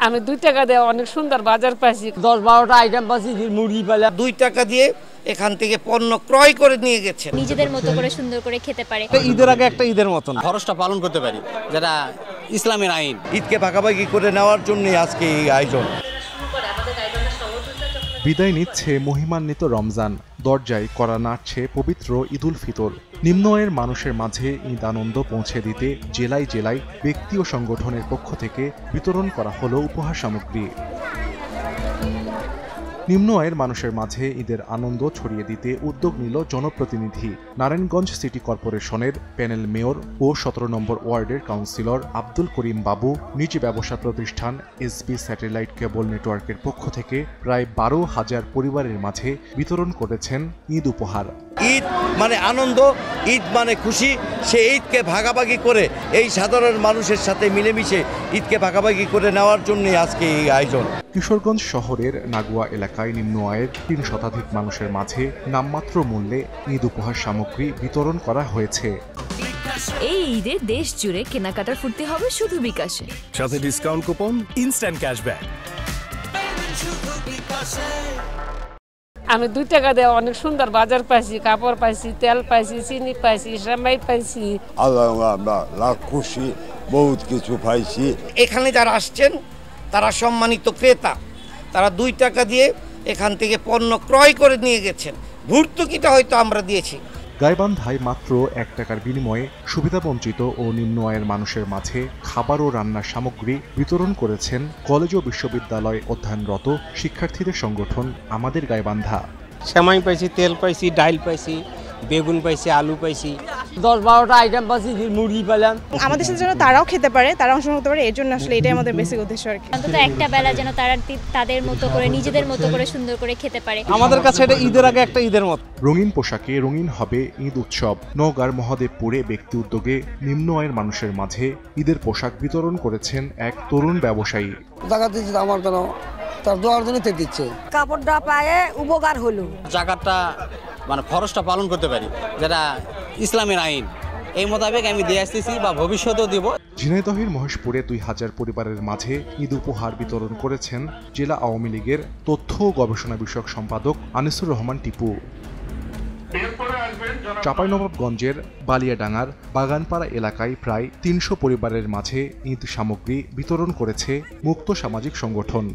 আমি 2 টাকা দিয়ে অনেক সুন্দর বাজার পাইছি, 10-12টা আইটেম পাইছি, মুরগি পেলাম। 2 টাকা দিয়ে এখান থেকে পণ্য ক্রয় করে নিয়ে গেছে। নিজেদের মতো করে সুন্দর করে খেতে পারে। ঈদের আগে একটা ঈদের মতন খরচটা পালন করতে পারি, যেটা ইসলামের আইন। ঈদকে ভাগাভাগি করে নেওয়ার জন্যই আজকে এই আয়োজন। বিদায় নিচ্ছে মহিমান্বিত রমজান, দরজায় কড়া নাড়ছে পবিত্র ঈদুল ফিতর। নিম্ন আয়ের মানুষের মাঝে ঈদ আনন্দ পৌঁছে দিতে জেলায় জেলায় ব্যক্তি ও সংগঠনের পক্ষ থেকে বিতরণ করা হলো উপহার সামগ্রী। নিম্ন আয়ের মানুষের মাঝে ঈদের আনন্দ ছড়িয়ে দিতে উদ্যোগ নিল জনপ্রতিনিধি। নারায়ণগঞ্জ সিটি কর্পোরেশনের প্যানেল মেয়র ও 17 নম্বর ওয়ার্ডের কাউন্সিলর আব্দুল করিম বাবু নিজ ব্যবসা প্রতিষ্ঠান এসবি স্যাটেলাইট কেবল নেটওয়ার্কের পক্ষ থেকে প্রায় 12,000 পরিবারের মাঝে বিতরণ করেছেন ঈদ উপহার। ঈদ মানে আনন্দ, ঈদ মানে খুশি। সে ঈদকে ভাগাভাগি করে এই সাধারণ মানুষের সাথে মিলেমিশে ঈদকে ভাগাভাগি করে নেওয়ার জন্যই আজকে এই আয়োজন। কিশোরগঞ্জ শহরের নাগুয়া এলাকায় নিম্ন আয়ের 3 শতাধিক মানুষের মাঝে নামমাত্র মূল্যে ঈদ উপহার সামগ্রী বিতরণ করা হয়েছে। এই ঈদে দেশ জুড়ে কেনাকাটার ফুর্তি হবে শুধু বিকাশে, সাথে ডিসকাউন্ট কুপন, ইনস্ট্যান্ট ক্যাশব্যাক। আমি 2 টাকা দিয়ে অনেক সুন্দর বাজার পাইছি, কাপড় পাইছি, তেল পাইছি, চিনি পাইছি, সেমাই পাইছি। আল্লাহ খুশি, বহুত কিছু পাইছি। এখানে যারা আসছেন তারা সম্মানিত ক্রেতা, তারা 2 টাকা দিয়ে এখান থেকে পণ্য ক্রয় করে নিয়ে গেছেন। ভর্তুকিটা হয়তো আমরা দিয়েছি। গাইবান্ধায় মাত্র 1 টাকার বিনিময়ে সুবিধাবঞ্চিত ও নিম্ন আয়ের মানুষের মাঝে খাবার ও রান্নার সামগ্রী বিতরণ করেছেন কলেজ ও বিশ্ববিদ্যালয়ে অধ্যয়নরত শিক্ষার্থীদের সংগঠন আমাদের গাইবান্ধা। সেমাই পাইছি, তেল পাইছি, ডাইল পাইছি, বেগুন পাইছি, আলু পাইছি, 10-12টা আইটেম পাইছি, মুরগি পেলাম। আমাদের সাথে যেন তারাও খেতে পারে, তারা অংশগ্রহণ করতে পারে, এর জন্য আসলে এটাই আমাদের বেসিক উদ্দেশ্য আর কি। অন্তত একটা বেলা যেন তারা তাদের মতো করে নিজেদের মতো করে সুন্দর করে খেতে পারে। আমাদের কাছে এটা ঈদের আগে একটা ঈদের মত। রঙিন পোশাকে রঙিন হবে ঈদ উৎসব। নওগাঁর মহাদেবপুরে ব্যক্তি উদ্যোগে নিম্ন আয়ের মানুষের মাঝে ঈদের পোশাক বিতরণ করেছেন এক তরুণ ব্যবসায়ী। আমার কেন তার দোয়ার জন্য দিচ্ছে, কাপড়টা পায়ে উপকার হলো। জাকাতটা মানে খরচটা পালন করতে পারি, যেটা ইসলামের আইন। এই মোতাবেক আমি দিয়ে আসতেছি বা ভবিষ্যতেও দিব। ঝিনাইদহের মহেশপুরে 2000 পরিবারের মাঝে ঈদ উপহার বিতরণ করেছেন জেলা আওয়ামী লীগের তথ্য ও গবেষণা বিষয়ক সম্পাদক আনিসুর রহমান টিপু। চাঁপাইনবাবগঞ্জের বালিয়াডাঙ্গার বাগানপাড়া এলাকায় প্রায় 300 পরিবারের মাঝে ঈদ সামগ্রী বিতরণ করেছে মুক্ত সামাজিক সংগঠন।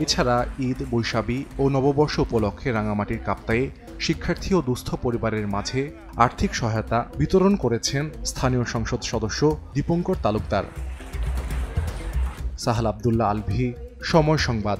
এছাড়া ঈদ, বৈশাখী ও নববর্ষ উপলক্ষে রাঙামাটির কাপ্তায়ে শিক্ষার্থী ও দুস্থ পরিবারের মাঝে আর্থিক সহায়তা বিতরণ করেছেন স্থানীয় সংসদ সদস্য দীপঙ্কর তালুকদার। সাহাল আব্দুল্লাহ আলভি, সময় সংবাদ।